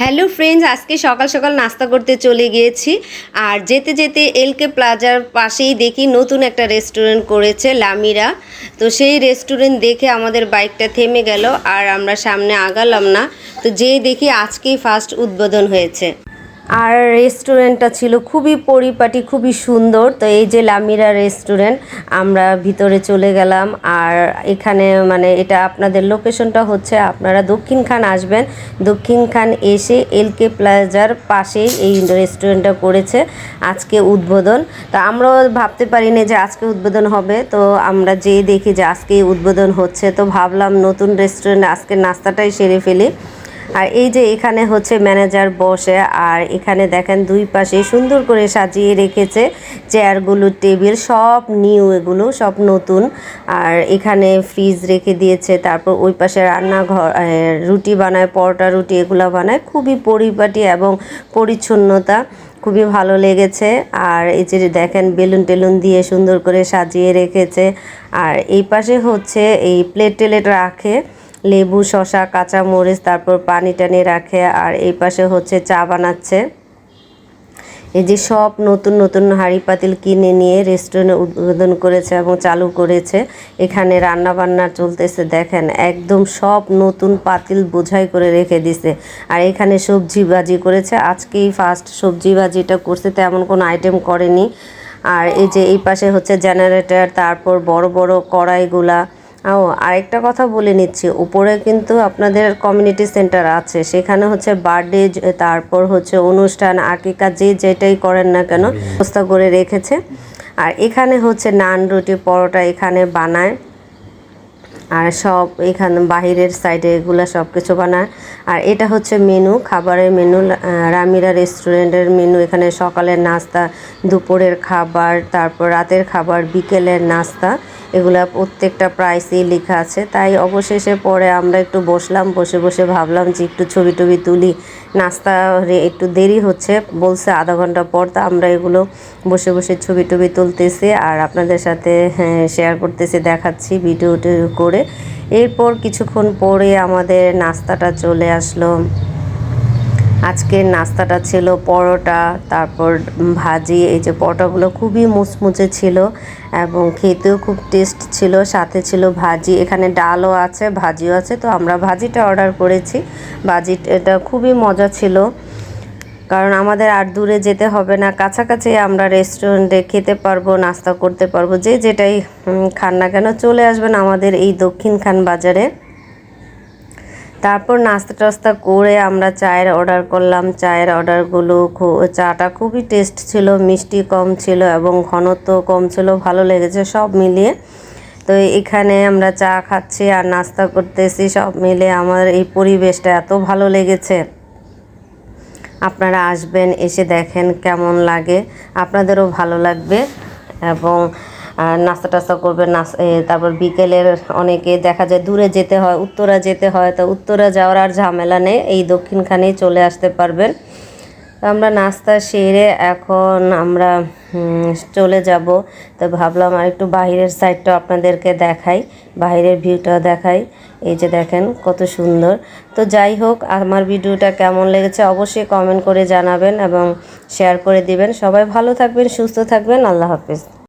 Hello friends, আজকে সকাল সকাল নাস্তা করতে চলে গিয়েছি। আর যেতে যেতে এলকে প্লাজার পাশেই দেখি নতুন একটা রেস্টুরেন্ট করেছে লামিরা। তো সেই রেস্টুরেন্ট দেখে আমাদের বাইকটা থেমে গেল আর আমরা সামনে আগালাম না। তো যেই দেখি আজকেই ফার্স্ট উদ্বোধন হয়েছে। আর রেস্টুরেন্টটা ছিল খুবই পরিপাটি, খুবই সুন্দর। তো এই যে লামিরা রেস্টুরেন্ট, আমরা ভিতরে চলে গেলাম। আর এখানে মানে এটা আপনাদের লোকেশনটা হচ্ছে, আপনারা দক্ষিণখান আসবেন, দক্ষিণখান এসে এলকে প্লাজার পাশেই এই রেস্টুরেন্টটা করেছে আজকে উদ্বোধন। তো আমরাও ভাবতে পারিনি যে আজকে উদ্বোধন হবে। তো আমরা যেয়ে দেখি যে আজকেই উদ্বোধন হচ্ছে। তো ভাবলাম নতুন রেস্টুরেন্টে আজকে নাস্তাটাই সেরে ফেলি। আর এই যে এখানে হচ্ছে ম্যানেজার বসে, আর এখানে দেখেন দুই পাশে সুন্দর করে সাজিয়ে রেখেছে চেয়ারগুলো, টেবিল সব নিউ, এগুলো সব নতুন। আর এখানে ফ্রিজ রেখে দিয়েছে। তারপর ওই পাশে রান্নাঘর, রুটি বানায়, পরোটা রুটি এগুলো বানায়, খুবই পরিপাটি এবং পরিচ্ছন্নতা খুবই ভালো লেগেছে। আর এই যে দেখেন বেলুন টেলুন দিয়ে সুন্দর করে সাজিয়ে রেখেছে। আর এই পাশে হচ্ছে এই প্লেট টেলেট রাখে, লেবু, শসা, কাঁচা মরিচ, তারপর পানি টানি রাখে। আর এই পাশে হচ্ছে চা বানাচ্ছে। এই যে সব নতুন নতুন হাঁড়ি পাতিল কিনে নিয়ে রেস্টুরেন্ট উদ্বোধন করেছে এবং চালু করেছে। এখানে রান্না বান্না চলতেছে, দেখেন একদম সব নতুন পাতিল বোঝাই করে রেখে দিছে। আর এখানে সবজি ভাজি করেছে, আজকেই ফার্স্ট সবজি ভাজিটা করছে, তেমন কোনো আইটেম করেনি। আর এই যে এই পাশে হচ্ছে জেনারেটর, তারপর বড় বড় কড়াইগুলা। ও আরেকটা কথা বলে নিচ্ছি, উপরে কিন্তু আপনাদের কমিউনিটি সেন্টার আছে, সেখানে হচ্ছে বার্থডে, তারপর হচ্ছে অনুষ্ঠান, আকিকা, যে যেটাই করেন না কেন ব্যবস্থা করে রেখেছে। আর এখানে হচ্ছে নান, রুটি, পরোটা এখানে বানায়। আর সব এখানে বাহিরের সাইডে এগুলো সব কিছু বানায়। আর এটা হচ্ছে মেনু, খাবারের মেনু, রামিরা রেস্টুরেন্টের মেনু। এখানে সকালের নাস্তা, দুপুরের খাবার, তারপর রাতের খাবার, বিকেলের নাস্তা, এগুলা প্রত্যেকটা প্রাইসই লেখা আছে। তাই অবশেষে পরে আমরা একটু বসলাম, বসে বসে ভাবলাম যে একটু ছবি টবি তুলি। নাস্তা একটু দেরি হচ্ছে, বলছে আধা ঘন্টা পর। তা আমরা এগুলো বসে বসে ছবি টবি তুলতেছি আর আপনাদের সাথে শেয়ার করতেছি, দেখাচ্ছি ভিডিও করে। এরপর কিছুক্ষণ পরে আমাদের নাস্তাটা চলে আসলো। আজকের নাস্তাটা ছিল পরোটা, তারপর ভাজি। এই যে পরোটাগুলো খুবই মুচমুচে ছিল এবং খেতেও খুব টেস্ট ছিল। সাথে ছিল ভাজি, এখানে ডালও আছে, ভাজিও আছে। তো আমরা ভাজিটা অর্ডার করেছি। ভাজিটা খুবই মজা ছিল, কারণ আমাদের আর দূরে যেতে হবে না, কাছাকাছি আমরা রেস্টুরেন্টে খেতে পারবো, নাস্তা করতে পারবো। যে যেটাই খান না কেন চলে আসবেন আমাদের এই দক্ষিণখান বাজারে। তারপর নাস্তা টাস্তা করে আমরা চায়ের অর্ডার করলাম। চায়ের অর্ডারগুলো চাটা খুবই টেস্ট ছিল, মিষ্টি কম ছিল এবং ঘনত্ব কম ছিল, ভালো লেগেছে সব মিলিয়ে। তো এখানে আমরা চা খাচ্ছি আর নাস্তা করতেছি, সব মিলে আমার এই পরিবেশটা এত ভালো লেগেছে। আপনারা আসবেন, এসে দেখেন কেমন লাগে, আপনাদেরও ভালো লাগবে। এবং নাস্তা টাস্তা করবেন। তারপর বিকেলের অনেকে দেখা যায় দূরে যেতে হয়, উত্তরা যেতে হয়, তো উত্তরা যাওয়ার আর ঝামেলা নেই, এই দক্ষিণখানেই চলে আসতে পারবেন। তো আমরা নাস্তা সেরে এখন আমরা চলে যাব। তো ভাবলাম আর একটু বাহিরের সাইডটা আপনাদেরকে দেখাই, বাহিরের ভিউটা দেখাই। এই যে দেখেন কত সুন্দর। তো যাই হোক, আমার ভিডিওটা কেমন লেগেছে অবশ্যই কমেন্ট করে জানাবেন এবং শেয়ার করে দিবেন। সবাই ভালো থাকবেন, সুস্থ থাকবেন। আল্লাহ হাফেজ।